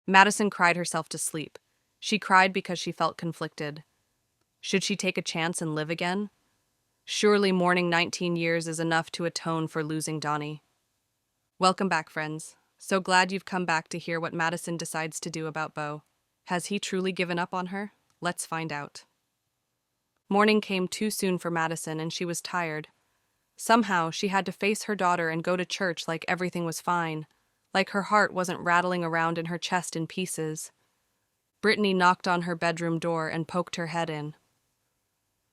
Madison cried herself to sleep. She cried because she felt conflicted. Should she take a chance and live again? Surely mourning 19 years is enough to atone for losing Donnie. Welcome back, friends. So glad you've come back to hear what Madison decides to do about Beau. Has he truly given up on her? Let's find out. Morning came too soon for Madison, and she was tired. Somehow, she had to face her daughter and go to church like everything was fine, like her heart wasn't rattling around in her chest in pieces. Brittany knocked on her bedroom door and poked her head in.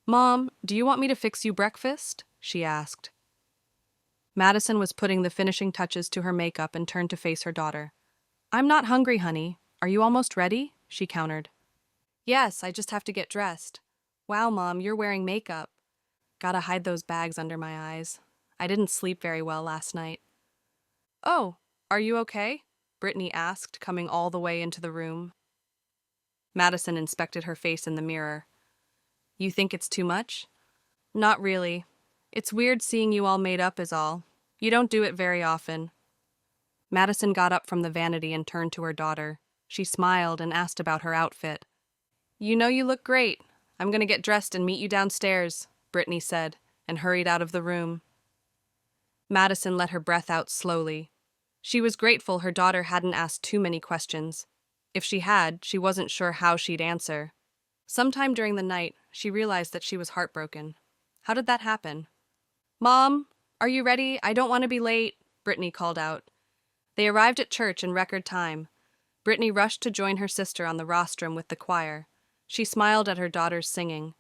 "Mom, do you want me to fix you breakfast?" she asked. Madison was putting the finishing touches to her makeup and turned to face her daughter. "I'm not hungry, honey. Are you almost ready?" she countered. "Yes, I just have to get dressed." "Wow, Mom, you're wearing makeup." "Gotta hide those bags under my eyes. I didn't sleep very well last night." "Oh, are you okay?" Brittany asked, coming all the way into the room. Madison inspected her face in the mirror. "You think it's too much?" "Not really. It's weird seeing you all made up is all. You don't do it very often." Madison got up from the vanity and turned to her daughter. She smiled and asked about her outfit. "You know you look great. I'm gonna get dressed and meet you downstairs," Brittany said, and hurried out of the room. Madison let her breath out slowly. She was grateful her daughter hadn't asked too many questions. If she had, she wasn't sure how she'd answer. Sometime during the night, she realized that she was heartbroken. How did that happen? "Mom, are you ready? I don't want to be late," Brittany called out. They arrived at church in record time. Brittany rushed to join her sister on the rostrum with the choir. She smiled at her daughters singing.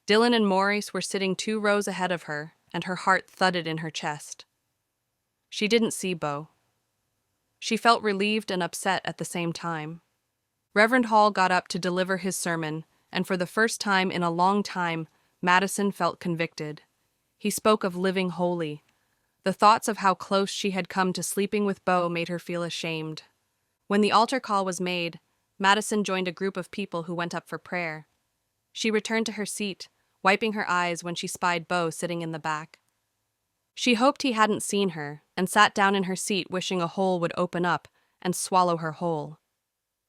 Dylan and Maurice were sitting 2 rows ahead of her, and her heart thudded in her chest. She didn't see Beau. She felt relieved and upset at the same time. Reverend Hall got up to deliver his sermon, and for the first time in a long time, Madison felt convicted. He spoke of living holy. The thoughts of how close she had come to sleeping with Beau made her feel ashamed. When the altar call was made, Madison joined a group of people who went up for prayer. She returned to her seat, wiping her eyes when she spied Beau sitting in the back. She hoped he hadn't seen her, and sat down in her seat wishing a hole would open up and swallow her whole.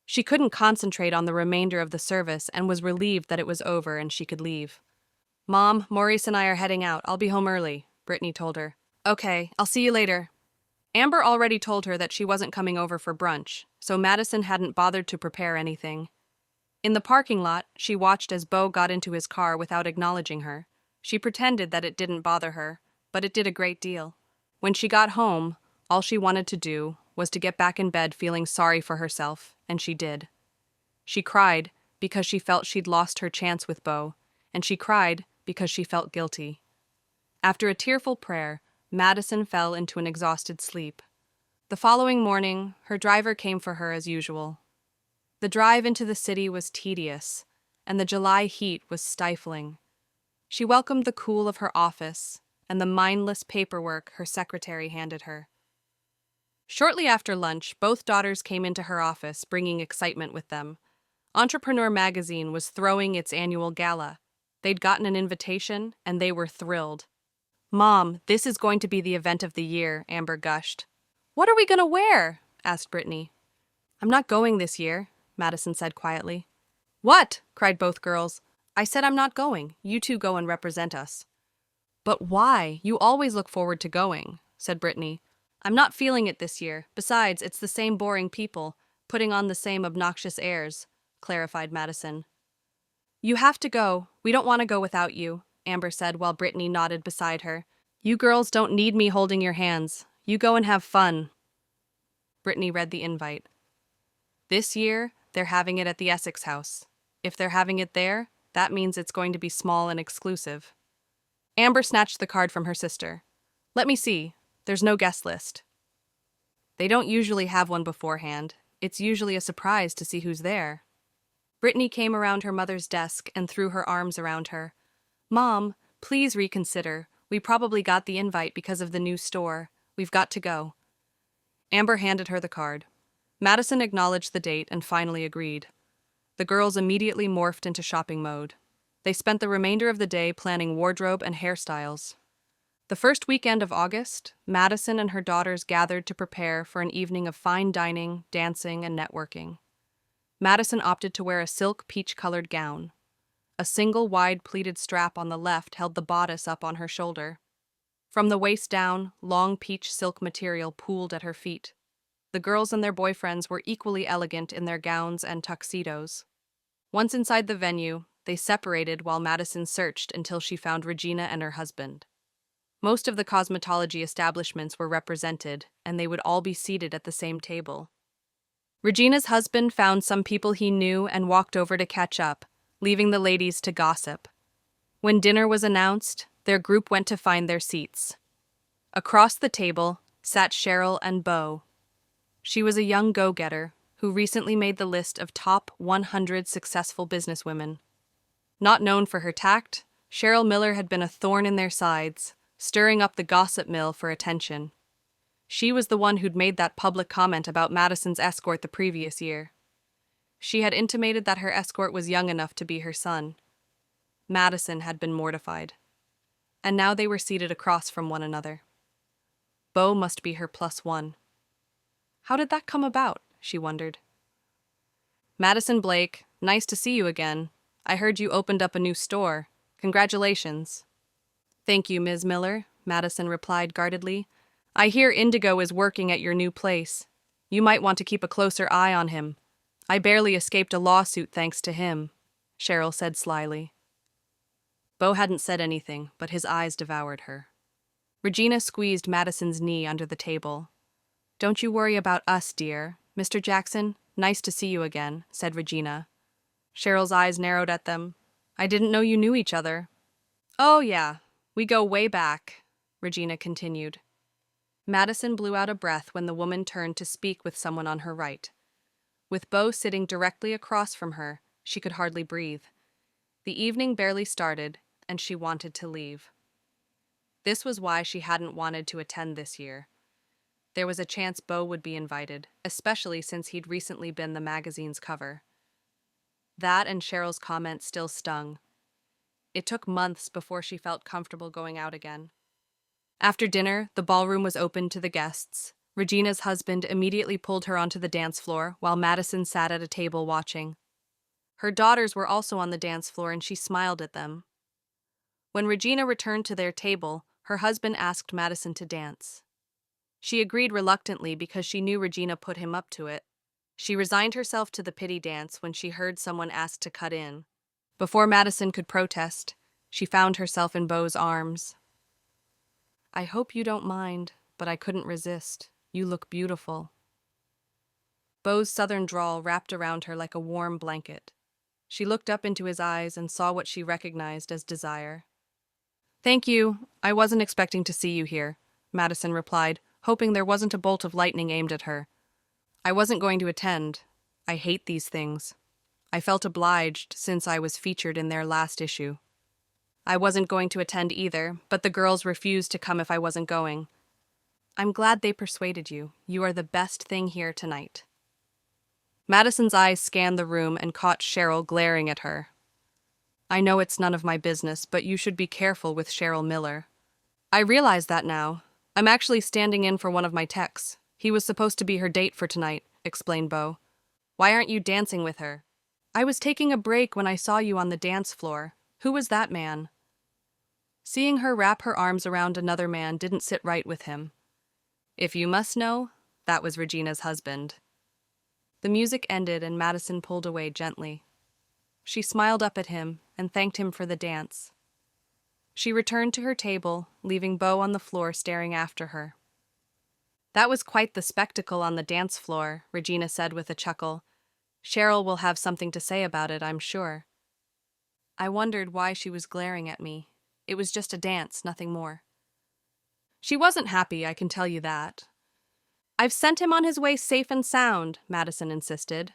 She couldn't concentrate on the remainder of the service and was relieved that it was over and she could leave. "Mom, Maurice and I are heading out. I'll be home early," Brittany told her. "Okay, I'll see you later." Amber already told her that she wasn't coming over for brunch, so Madison hadn't bothered to prepare anything. In the parking lot, she watched as Beau got into his car without acknowledging her. She pretended that it didn't bother her, but it did a great deal. When she got home, all she wanted to do was to get back in bed feeling sorry for herself, and she did. She cried because she felt she'd lost her chance with Beau, and she cried because she felt guilty. After a tearful prayer, Madison fell into an exhausted sleep. The following morning, her driver came for her as usual. The drive into the city was tedious, and the July heat was stifling. She welcomed the cool of her office and the mindless paperwork her secretary handed her. Shortly after lunch, both daughters came into her office, bringing excitement with them. Entrepreneur magazine was throwing its annual gala. They'd gotten an invitation, and they were thrilled. "Mom, this is going to be the event of the year," Amber gushed. "What are we going to wear?" asked Brittany. "I'm not going this year," Madison said quietly. "What?" cried both girls. "I said I'm not going. You two go and represent us." "But why? You always look forward to going," said Brittany. "I'm not feeling it this year. Besides, it's the same boring people, putting on the same obnoxious airs," clarified Madison. "You have to go. We don't want to go without you," Amber said while Brittany nodded beside her. "You girls don't need me holding your hands. You go and have fun." Brittany read the invite. This year, they're having it at the Essex House. If they're having it there, that means it's going to be small and exclusive. Amber snatched the card from her sister. "Let me see. There's no guest list." "They don't usually have one beforehand. It's usually a surprise to see who's there." Brittany came around her mother's desk and threw her arms around her. "Mom, please reconsider. We probably got the invite because of the new store. We've got to go." Amber handed her the card. Madison acknowledged the date and finally agreed. The girls immediately morphed into shopping mode. They spent the remainder of the day planning wardrobe and hairstyles. The first weekend of August, Madison and her daughters gathered to prepare for an evening of fine dining, dancing, and networking. Madison opted to wear a silk peach-colored gown. A single wide pleated strap on the left held the bodice up on her shoulder. From the waist down, long peach silk material pooled at her feet. The girls and their boyfriends were equally elegant in their gowns and tuxedos. Once inside the venue, they separated while Madison searched until she found Regina and her husband. Most of the cosmetology establishments were represented, and they would all be seated at the same table. Regina's husband found some people he knew and walked over to catch up, leaving the ladies to gossip. When dinner was announced, their group went to find their seats. Across the table sat Cheryl and Beau. She was a young go-getter who recently made the list of top 100 successful businesswomen. Not known for her tact, Cheryl Miller had been a thorn in their sides, stirring up the gossip mill for attention. She was the one who'd made that public comment about Madison's escort the previous year. She had intimated that her escort was young enough to be her son. Madison had been mortified. And now they were seated across from one another. Beau must be her +1. How did that come about, she wondered. Madison Blake, nice to see you again. I heard you opened up a new store. Congratulations. Thank you, Ms. Miller, Madison replied guardedly. I hear Indigo is working at your new place. You might want to keep a closer eye on him. I barely escaped a lawsuit thanks to him, Cheryl said slyly. Beau hadn't said anything, but his eyes devoured her. Regina squeezed Madison's knee under the table. Don't you worry about us, dear. Mr. Jackson, nice to see you again, said Regina. Cheryl's eyes narrowed at them. I didn't know you knew each other. Oh, yeah, we go way back, Regina continued. Madison blew out a breath when the woman turned to speak with someone on her right. With Beau sitting directly across from her, she could hardly breathe. The evening barely started, and she wanted to leave. This was why she hadn't wanted to attend this year. There was a chance Beau would be invited, especially since he'd recently been the magazine's cover. That and Cheryl's comment still stung. It took months before she felt comfortable going out again. After dinner, the ballroom was opened to the guests. Regina's husband immediately pulled her onto the dance floor, while Madison sat at a table watching. Her daughters were also on the dance floor, and she smiled at them. When Regina returned to their table, her husband asked Madison to dance. She agreed reluctantly because she knew Regina put him up to it. She resigned herself to the pity dance when she heard someone ask to cut in. Before Madison could protest, she found herself in Beau's arms. I hope you don't mind, but I couldn't resist. You look beautiful. Beau's southern drawl wrapped around her like a warm blanket. She looked up into his eyes and saw what she recognized as desire. Thank you. I wasn't expecting to see you here, Madison replied, hoping there wasn't a bolt of lightning aimed at her. I wasn't going to attend. I hate these things. I felt obliged since I was featured in their last issue. I wasn't going to attend either, but the girls refused to come if I wasn't going. I'm glad they persuaded you. You are the best thing here tonight. Madison's eyes scanned the room and caught Cheryl glaring at her. I know it's none of my business, but you should be careful with Cheryl Miller. I realize that now. I'm actually standing in for one of my techs. He was supposed to be her date for tonight, explained Beau. Why aren't you dancing with her? I was taking a break when I saw you on the dance floor. Who was that man? Seeing her wrap her arms around another man didn't sit right with him. If you must know, that was Regina's husband. The music ended and Madison pulled away gently. She smiled up at him and thanked him for the dance. She returned to her table, leaving Beau on the floor staring after her. That was quite the spectacle on the dance floor, Regina said with a chuckle. Cheryl will have something to say about it, I'm sure. I wondered why she was glaring at me. It was just a dance, nothing more. She wasn't happy, I can tell you that. I've sent him on his way safe and sound, Madison insisted.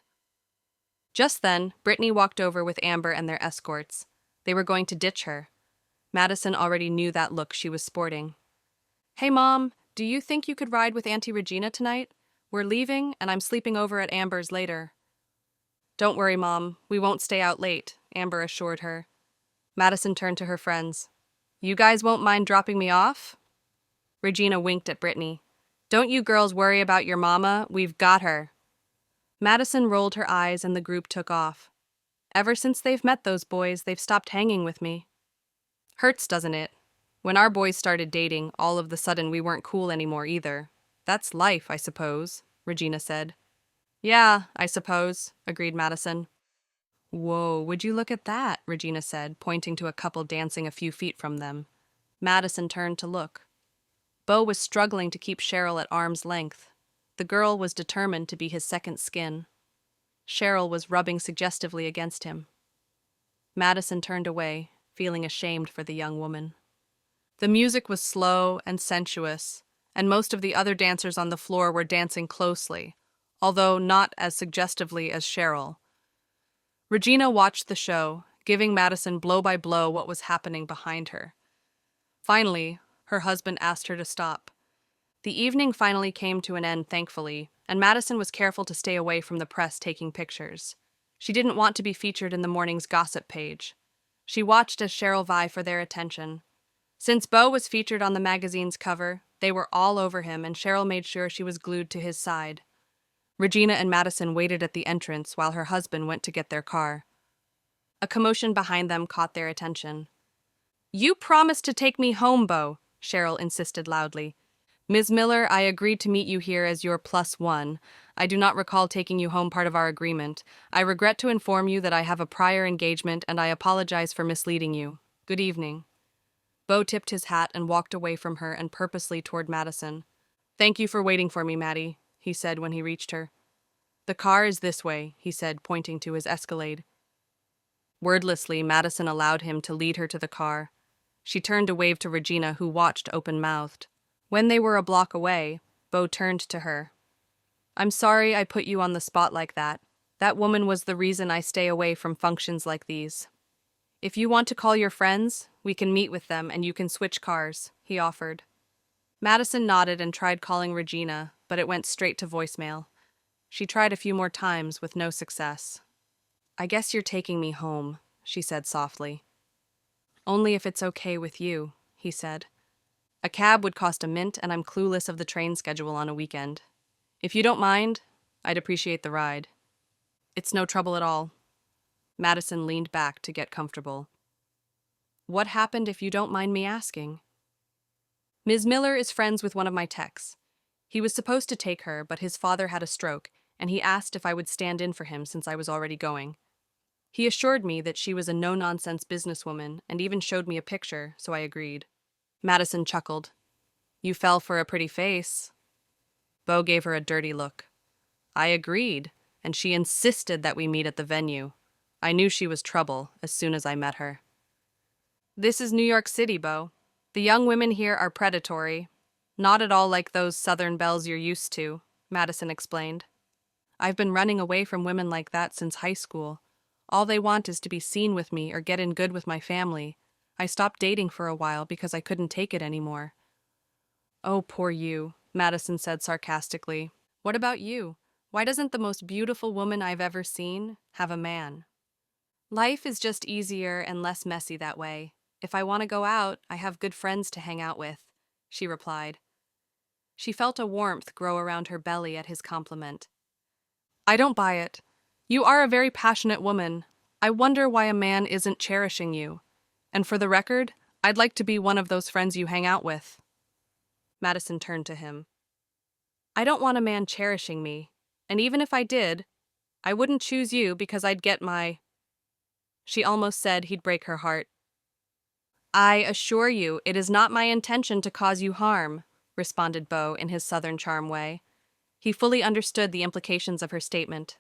Just then, Brittany walked over with Amber and their escorts. They were going to ditch her. Madison already knew that look she was sporting. Hey, Mom, do you think you could ride with Auntie Regina tonight? We're leaving, and I'm sleeping over at Amber's later. Don't worry, Mom. We won't stay out late, Amber assured her. Madison turned to her friends. You guys won't mind dropping me off? Regina winked at Brittany. Don't you girls worry about your mama. We've got her. Madison rolled her eyes and the group took off. Ever since they've met those boys, they've stopped hanging with me. Hurts, doesn't it? When our boys started dating, all of the sudden we weren't cool anymore either. That's life, I suppose, Regina said. Yeah, I suppose, agreed Madison. Whoa, would you look at that, Regina said, pointing to a couple dancing a few feet from them. Madison turned to look. Beau was struggling to keep Cheryl at arm's length. The girl was determined to be his second skin. Cheryl was rubbing suggestively against him. Madison turned away, feeling ashamed for the young woman. The music was slow and sensuous, and most of the other dancers on the floor were dancing closely, although not as suggestively as Cheryl. Regina watched the show, giving Madison blow by blow what was happening behind her. Finally, her husband asked her to stop. The evening finally came to an end, thankfully, and Madison was careful to stay away from the press taking pictures. She didn't want to be featured in the morning's gossip page. She watched as Cheryl vied for their attention. Since Beau was featured on the magazine's cover, they were all over him, and Cheryl made sure she was glued to his side. Regina and Madison waited at the entrance while her husband went to get their car. A commotion behind them caught their attention. "You promised to take me home, Beau," Cheryl insisted loudly. "Ms. Miller, I agreed to meet you here as your +1. I do not recall taking you home part of our agreement. I regret to inform you that I have a prior engagement and I apologize for misleading you. Good evening." Beau tipped his hat and walked away from her and purposely toward Madison. "Thank you for waiting for me, Maddie," he said when he reached her. "The car is this way," he said, pointing to his Escalade. Wordlessly, Madison allowed him to lead her to the car. She turned to wave to Regina, who watched open-mouthed. When they were a block away, Beau turned to her. "I'm sorry I put you on the spot like that. That woman was the reason I stay away from functions like these. If you want to call your friends, we can meet with them and you can switch cars," he offered. Madison nodded and tried calling Regina, but it went straight to voicemail. She tried a few more times with no success. "I guess you're taking me home," she said softly. "Only if it's okay with you," he said. "A cab would cost a mint and I'm clueless of the train schedule on a weekend. If you don't mind, I'd appreciate the ride." "It's no trouble at all." Madison leaned back to get comfortable. "What happened, if you don't mind me asking?" "Ms. Miller is friends with one of my techs. He was supposed to take her, but his father had a stroke, and he asked if I would stand in for him since I was already going. He assured me that she was a no-nonsense businesswoman and even showed me a picture, so I agreed." Madison chuckled. "You fell for a pretty face." Beau gave her a dirty look. "I agreed, and she insisted that we meet at the venue. I knew she was trouble as soon as I met her." "This is New York City, Beau. The young women here are predatory. Not at all like those Southern belles you're used to," Madison explained. "I've been running away from women like that since high school. All they want is to be seen with me or get in good with my family. I stopped dating for a while because I couldn't take it anymore." "Oh, poor you," Madison said sarcastically. "What about you? Why doesn't the most beautiful woman I've ever seen have a man?" "Life is just easier and less messy that way. If I want to go out, I have good friends to hang out with," she replied. She felt a warmth grow around her belly at his compliment. "I don't buy it. You are a very passionate woman. I wonder why a man isn't cherishing you. And for the record, I'd like to be one of those friends you hang out with." Madison turned to him. "I don't want a man cherishing me, and even if I did, I wouldn't choose you because I'd get my—" She almost said he'd break her heart. "I assure you, it is not my intention to cause you harm," responded Beau in his Southern charm way. He fully understood the implications of her statement.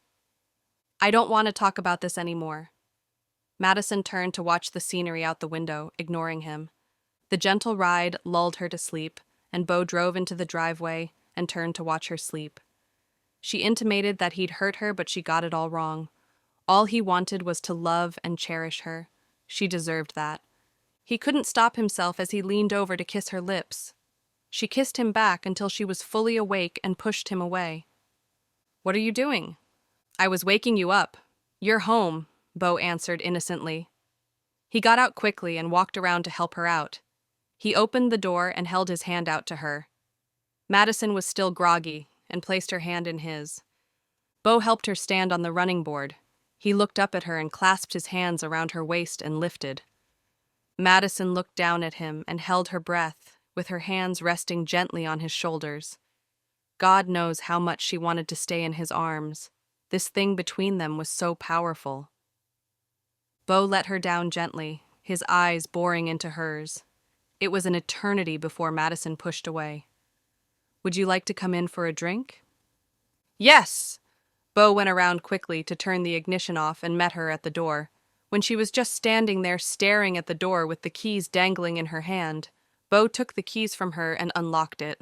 "I don't want to talk about this anymore." Madison turned to watch the scenery out the window, ignoring him. The gentle ride lulled her to sleep, and Beau drove into the driveway and turned to watch her sleep. She intimated that he'd hurt her, but she got it all wrong. All he wanted was to love and cherish her. She deserved that. He couldn't stop himself as he leaned over to kiss her lips. She kissed him back until she was fully awake and pushed him away. "What are you doing?" "I was waking you up. You're home," Beau answered innocently. He got out quickly and walked around to help her out. He opened the door and held his hand out to her. Madison was still groggy and placed her hand in his. Bo helped her stand on the running board. He looked up at her and clasped his hands around her waist and lifted. Madison looked down at him and held her breath, with her hands resting gently on his shoulders. God knows how much she wanted to stay in his arms. This thing between them was so powerful. Bo let her down gently, his eyes boring into hers. It was an eternity before Madison pushed away. "Would you like to come in for a drink?" "Yes!" Bo went around quickly to turn the ignition off and met her at the door. When she was just standing there staring at the door with the keys dangling in her hand, Bo took the keys from her and unlocked it.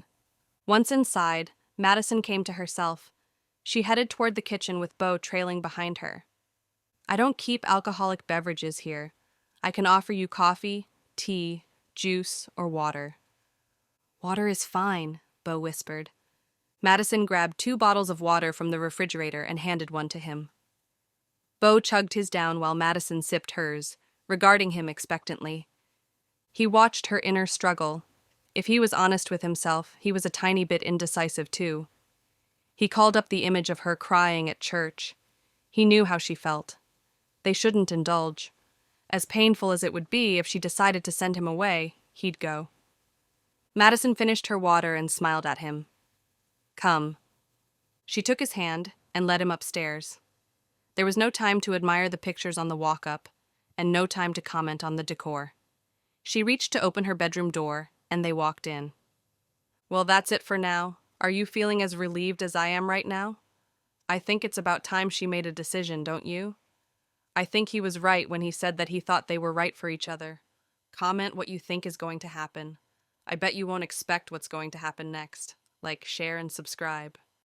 Once inside, Madison came to herself. She headed toward the kitchen with Bo trailing behind her. "I don't keep alcoholic beverages here. I can offer you coffee, tea, juice, or water." "Water is fine," Bo whispered. Madison grabbed 2 bottles of water from the refrigerator and handed one to him. Bo chugged his down while Madison sipped hers, regarding him expectantly. He watched her inner struggle. If he was honest with himself, he was a tiny bit indecisive too. He called up the image of her crying at church. He knew how she felt. They shouldn't indulge. As painful as it would be if she decided to send him away, he'd go. Madison finished her water and smiled at him. "Come." She took his hand and led him upstairs. There was no time to admire the pictures on the walk-up, and no time to comment on the decor. She reached to open her bedroom door, and they walked in. "Well, that's it for now. Are you feeling as relieved as I am right now? I think it's about time she made a decision, don't you? I think he was right when he said that he thought they were right for each other. Comment what you think is going to happen. I bet you won't expect what's going to happen next. Like, share, and subscribe."